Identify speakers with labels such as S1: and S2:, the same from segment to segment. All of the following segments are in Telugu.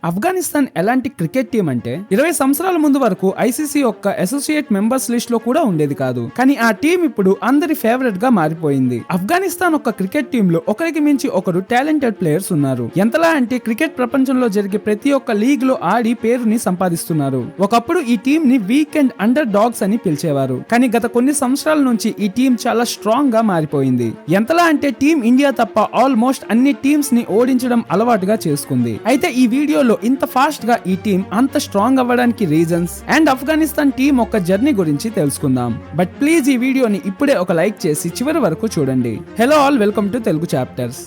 S1: ఆఫ్ఘనిస్తాన్ ఎలాంటి క్రికెట్ టీం అంటే 20 సంవత్సరాల ముందు వరకు ఐసీసీ యొక్క అసోసియేట్ మెంబర్స్ లిస్ట్ లో కూడా ఉండేది కాదు. కానీ ఆ టీం ఇప్పుడు అందరి ఫేవరెట్ గా మారిపోయింది. ఆఫ్ఘనిస్తాన్ ఒక క్రికెట్ టీం లో ఒకరికి మించి ఒకరు టాలెంటెడ్ ప్లేయర్స్ ఉన్నారు. ఎంతలా అంటే క్రికెట్ ప్రపంచంలో జరిగే ప్రతి ఒక్క లీగ్ లో ఆడి పేరుని సంపాదిస్తున్నారు. ఒకప్పుడు ఈ టీం ని వీకెండ్ అండర్ డాగ్స్ అని పిలిచేవారు. కానీ గత కొన్ని సంవత్సరాల నుంచి ఈ టీం చాలా స్ట్రాంగ్ గా మారిపోయింది. ఎంతలా అంటే టీం ఇండియా తప్ప ఆల్మోస్ట్ అన్ని టీమ్స్ ని ఓడించడం అలవాటుగా చేసుకుంది. అయితే ఈ వీడియోలో ఇంత ఫాస్ట్ గా ఈ టీం అంత స్ట్రాంగ్ అవ్వడానికి రీజన్స్ అండ్ ఆఫ్ఘనిస్తాన్ టీం ఒక జర్నీ గురించి తెలుసుకుందాం. బట్ ప్లీజ్ ఈ వీడియోని ఇప్పుడే ఒక లైక్ చేసి చివరి వరకు చూడండి. Hello all, welcome to Telugu chapters.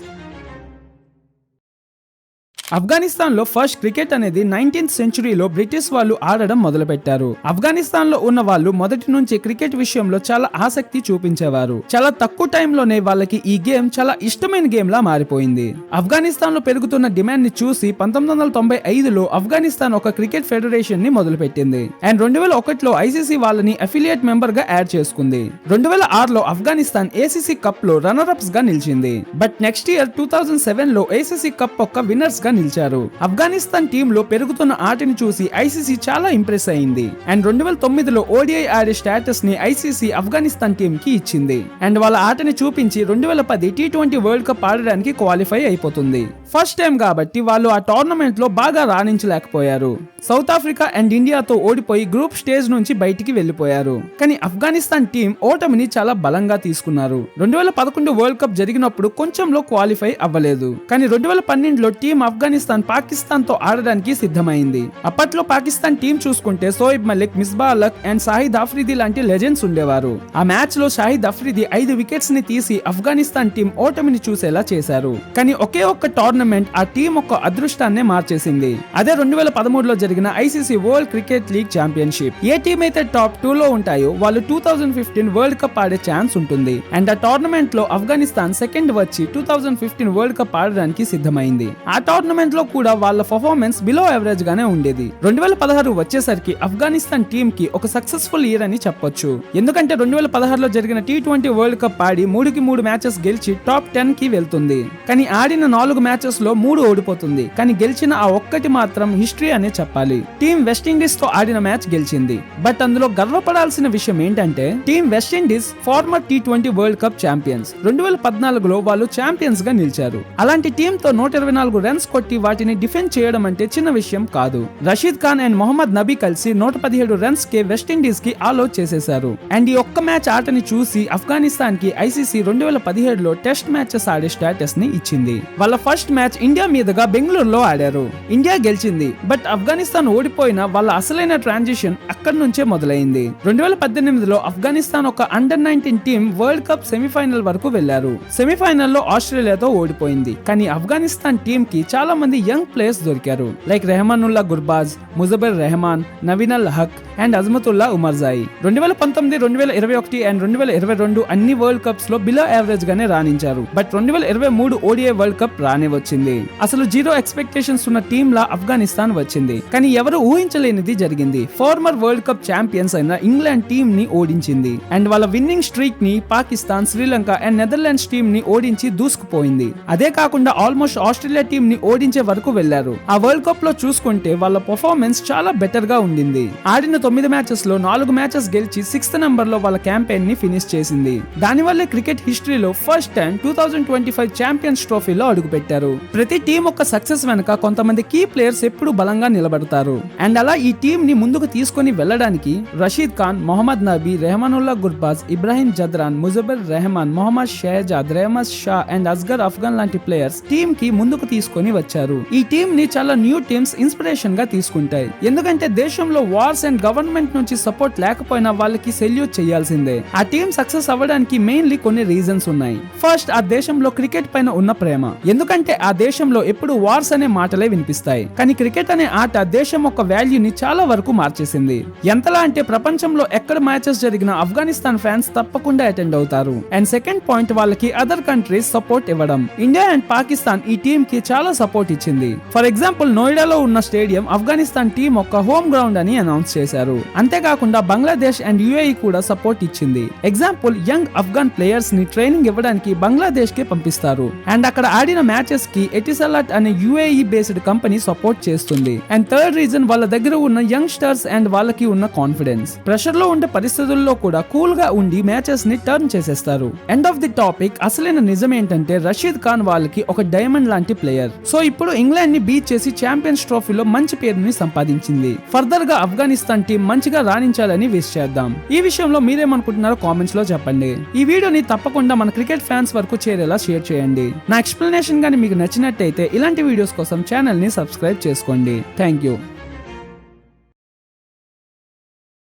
S1: Afghanistan లో ఫస్ట్ క్రికెట్ అనేది 19th సెంచురీలో బ్రిటిష్ వాళ్ళు ఆడడం మొదలు పెట్టారు. ఆఫ్ఘనిస్తాన్ లో ఉన్న వాళ్ళు మొదటి నుంచి క్రికెట్ విషయంలో చాలా ఆసక్తి చూపించేవారు. చాలా తక్కువ టైంలోనే వాళ్ళకి ఈ గేమ్ చాలా ఇష్టమైన గేమ్ లా మారిపోయింది. ఆఫ్ఘనిస్తాన్ లో పెరుగుతున్న డిమాండ్ ని చూసి 1995లో ఆఫ్ఘనిస్తాన్ ఒక క్రికెట్ ఫెడరేషన్ ని మొదలు పెట్టింది. అండ్ 2001లో ఐసీసీ వాళ్ళని అఫిలియేట్ మెంబర్ గా యాడ్ చేసుకుంది. 2006లో ఆఫ్ఘనిస్తాన్ ఏసీసీ కప్ లో రన్నర్ అప్స్ గా నిలిచింది. బట్ నెక్స్ట్ ఇయర్ 2007లో ఏసీసీ కప్ ఒక విన్నర్స్ గా నిలిచారు. ఆఫ్ఘనిస్తాన్ టీమ్ లో పెరుగుతున్న ఆటని చూసి ఐసీసీ చాలా ఇంప్రెస్ అయింది. అండ్ 2009లో ఓడిఐ ఆడే స్టేటస్ ని ఐసీసీ ఆఫ్ఘనిస్తాన్ టీమ్ కి ఇచ్చింది. అండ్ వాళ్ళ ఆటని చూపించి 2010 T20 వరల్డ్ కప్ ఆడడానికి క్వాలిఫై అయిపోతుంది. ఫస్ట్ టైం కాబట్టి వాళ్ళు ఆ టోర్నమెంట్ లో బాగా రాణించలేకపోయారు. సౌత్ ఆఫ్రికా అండ్ ఇండియాతో ఓడిపోయి గ్రూప్ స్టేజ్ నుంచి బయటికి వెళ్లిపోయారు. కానీ ఆఫ్ఘనిస్తాన్ టీం ఓటమిని చాలా బలంగా తీసుకున్నారు. 2011 వరల్డ్ కప్ జరిగినప్పుడు కొంచెంలో క్వాలిఫై అవ్వలేదు. కానీ 2012లో టీం ఆఫ్ఘనిస్తాన్ పాకిస్తాన్ తో ఆడడానికి సిద్ధమైంది. అప్పట్లో పాకిస్తాన్ టీం చూసుకుంటే సోయిబ్ మలిక్, మిస్బా అలక్ అండ్ షాహిద్ అఫ్రిది లాంటి లెజెండ్స్ ఉండేవారు. ఆ మ్యాచ్ లో షాహిద్ అఫ్రిది 5 వికెట్స్ ని తీసి ఆఫ్ఘనిస్తాన్ టీం ఓటమిని చూసేలా చేశారు. కానీ ఒకే ఒక్క టోర్నమెంట్ ఆ టీం యొక్క అదృష్టాన్నే మార్చేసింది. అదే 2013లో జరిగిన ICC world cricket league championship. ఏ టీం అయితే టాప్ 2 లో ఉంటాయో వాళ్ళు 2015 వరల్డ్ కప్ ఆడే ఛాన్స్ ఉంటుంది. అండ్ ఆ టోర్నమెంట్ లో ఆఫ్ఘనిస్తాన్ సెకండ్ వచ్చి 2015 వరల్డ్ కప్ ఆడడానికి సిద్ధమైంది. ఆ టోర్నమెంట్ లో కూడా వాళ్ళ పర్ఫార్మెన్స్ బిలో యావరేజ్ గానే ఉండేది. 2016 వచ్చేసరికి ఆఫ్ఘనిస్తాన్ టీం కి ఒక సక్సెస్ఫుల్ ఇయర్ అని చెప్పొచ్చు. ఎందుకంటే 2016లో జరిగిన T20 వరల్డ్ కప్ ఆడి 3 మ్యాచెస్ గెలిచి టాప్ 10 కి వెళ్తుంది. కానీ ఆడిన 4 మ్యాచెస్ లో 3 ఓడిపోతుంది. కానీ గెలిచిన ఆ ఒక్కటి మాత్రం హిస్టరీ అనే చెప్పాలి. టీం వెస్టిండీస్ తో ఆడిన మ్యాచ్ గెలిచింది. బట్ అందులో గర్వపడాల్సిన విషయం ఏంటంటే team West Indies former T20 world cup champions. 2014లో వాళ్ళు ఛాంపియన్స్ గా నిలిచారు. అలాంటి టీం తో 124 రన్స్ కొట్టి వాటిని డిఫెండ్ చేయడం అంటే చిన్న విషయం కాదు. రషీద్ ఖాన్ అండ్ మొహమ్మద్ నబీ కలిసి 117 రన్స్ కే వెస్టిండీస్ కి ఆల్ అవుట్ చేసేశారు. అండ్ ఈ ఒక్క మ్యాచ్ ఆటని చూసి ఆఫ్ఘనిస్తాన్ కి ఐసీసీ 2017లో టెస్ట్ మ్యాచెస్ ఆడే స్టేటస్ ని ఇచ్చింది. వాళ్ళ ఫస్ట్ మ్యాచ్ ఇండియా మీదుగా బెంగళూరులో ఆడారు. ఇండియా గెలిచింది. బట్ ఆఫ్ఘనిస్తాన్ ఓడిపోయిన వాళ్ళ అసలైన ట్రాన్సిషన్ అక్కడి నుంచే మొదలైంది. 2018లో ఆఫ్ఘనిస్తాన్ ఒక under-19 team world cup semi-final వరకు వెళ్లారు. సెమీఫైనల్లో ఆస్ట్రేలియాతో ఓడిపోయింది. కానీ ఆఫ్ఘనిస్తాన్ టీం కి చాలా మంది యంగ్ ప్లేయర్స్ దొరికారు. Like Rahmanullah Gurbaz, Mujeebur Rahman, Naveen ul Haq and Azmatullah Omarzai. 2019, 2021 and 2022 అన్ని వరల్డ్ కప్స్ లో బిలో యావరేజ్ గానే రాణించారు. బట్ 2023 ఓడిఐ వరల్డ్ కప్ రానే వచ్చింది. అసలు 0 ఎక్స్పెక్టేషన్స్ ఉన్న టీం లా ఆఫ్ఘనిస్తాన్ వచ్చింది. కానీ ఎవరు ఊహించలేనిది జరిగింది. ఫార్మర్ వరల్డ్ కప్ ఛాంపియన్స్ అయిన ఇంగ్లాండ్ టీం ని ఓడించింది. అండ్ వాళ్ళ విన్నింగ్ స్ట్రీక్ ని Pakistan, Sri Lanka and Netherlands team ని ఓడించి దూసుకుపోయింది. అదే కాకుండా ఆల్మోస్ట్ ఆస్ట్రేలియా టీం ని ఓడించే వరకు వెళ్లారు. ఆ వరల్డ్ కప్ లో చూసుకుంటే వాళ్ళ పర్ఫార్మెన్స్ చాలా బెటర్ గా ఉండింది. ఆడిన 9 మ్యాచెస్ లో 4 మ్యాచెస్ గెలిచి 6th నెంబర్ లో వాళ్ళ క్యాంపెయిన్ ని ఫినిష్ చేసింది. దానివల్లే క్రికెట్ హిస్టరీలో ఫస్ట్ టైం 2025 ఛాంపియన్స్ ట్రోఫీలో అడుగుపెట్టారు. ప్రతి టీం యొక్క సక్సెస్ వెనక కొంతమంది కీ ప్లేయర్స్ ఎప్పుడు బలంగా నిలబడతారు. అండ్ అలా ఈ టీం ని ముందుకు తీసుకొని వెళ్లడానికి రషీద్ ఖాన్, మొహమ్మద్ నబీ, రెహమానుల్లా గుర్బాజ్, ఇబ్రాహిం జద్రాన్, ముజబర్ రెహమాన్, మొహమ్మద్ షహజాద్, రెహమద్ షా అండ్ అస్గర్ అఫ్ఘాన్ లాంటి ప్లేయర్స్ టీం కి ముందుకు తీసుకొని వచ్చారు. ఈ టీం ని చాలా న్యూ టీమ్స్ ఇన్స్పిరేషన్ గా తీసుకుంటాయి. ఎందుకంటే దేశంలో వార్స్ అండ్ గవర్నమెంట్ నుంచి సపోర్ట్ లేకపోయినా వాళ్ళకి సెల్యూట్ చేయాల్సిందే. ఆ టీం సక్సెస్ అవ్వడానికి మెయిన్లీ కొన్ని రీజన్స్ ఉన్నాయి. ఫస్ట్, ఆ దేశంలో క్రికెట్ పైన ఉన్న ప్రేమ. ఎందుకంటే ఆ దేశంలో ఎప్పుడు వార్స్ అనే మాటలే వినిపిస్తాయి. కానీ క్రికెట్ అనే ఆట దేశం యొక్క వాల్యూని చాలా వరకు మార్చేసింది. ఎంతలా అంటే ప్రపంచంలో ఎక్కడ మ్యాచెస్ జరిగినా ఆఫ్ఘనిస్తాన్ ఫ్యాన్స్ తప్పకుండా అటెండ్ అవుతారు. అండ్ సెకండ్ పాయింట్, వాళ్ళకి అదర్ కంట్రీస్ సపోర్ట్ ఇవ్వడం. ఇండియా అండ్ పాకిస్తాన్ ఈ టీం కి చాలా సపోర్ట్ ఇచ్చింది. ఫర్ ఎగ్జాంపుల్ నోయిడాలో ఉన్న స్టేడియం ఆఫ్ఘనిస్తాన్ టీం ఒక హోమ్ గ్రౌండ్ అని అనౌన్స్ చేశారు. చేశారు. అంతేకాకుండా బంగ్లాదేశ్ అండ్ యుఏఈ కూడా సపోర్ట్ ఇచ్చింది. ఎగ్జాంపుల్, యంగ్ అఫ్ఘాన్ ప్లేయర్స్ ని ట్రైనింగ్ ఇవ్వడానికి బంగ్లాదేశ్ కి పంపిస్తారు. అండ్ అక్కడ ఆడిన మ్యాచెస్ కి ఎటిసలాట్ అనే యుఏఈ బేస్డ్ కంపెనీ సపోర్ట్ చేస్తుంది. అండ్ థర్డ్ రీజన్, వాళ్ళ దగ్గర ఉన్న యంగ్స్టర్స్ అండ్ వాళ్ళకి ఉన్న కాన్ఫిడెన్స్. ప్రెషర్ లో ఉండే పరిస్థితుల్లో కూడా కూల్ గా ఉండి మ్యాచెస్ ని టర్న్ చేసేస్తారు. ఎండ్ ఆఫ్ ది టాపిక్, అసలైన నిజం ఏంటంటే రషీద్ ఖాన్ వాళ్ళకి ఒక డైమండ్ లాంటి ప్లేయర్. సో ఇప్పుడు ఇంగ్లాండ్ ని బీట్ చేసి ఛాంపియన్స్ ట్రోఫీలో మంచి పేరుని సంపాదించింది. ఫర్దర్ గా ఆఫ్ఘనిస్తాన్ టీం మంచిగా రాణించాలని విష్ చేద్దాం. ఈ విషయంలో మీరేమనుకుంటున్నారో కామెంట్స్ లో చెప్పండి. ఈ వీడియోని తప్పకుండా మన క్రికెట్ ఫ్యాన్స్ వరకు చేరేలా షేర్ చేయండి. నా ఎక్స్ప్లెనేషన్ గానీ మీకు నచ్చినట్టయితే ఇలాంటి వీడియోస్ కోసం ఛానల్ ని సబ్స్క్రైబ్ చేసుకోండి. Thank you.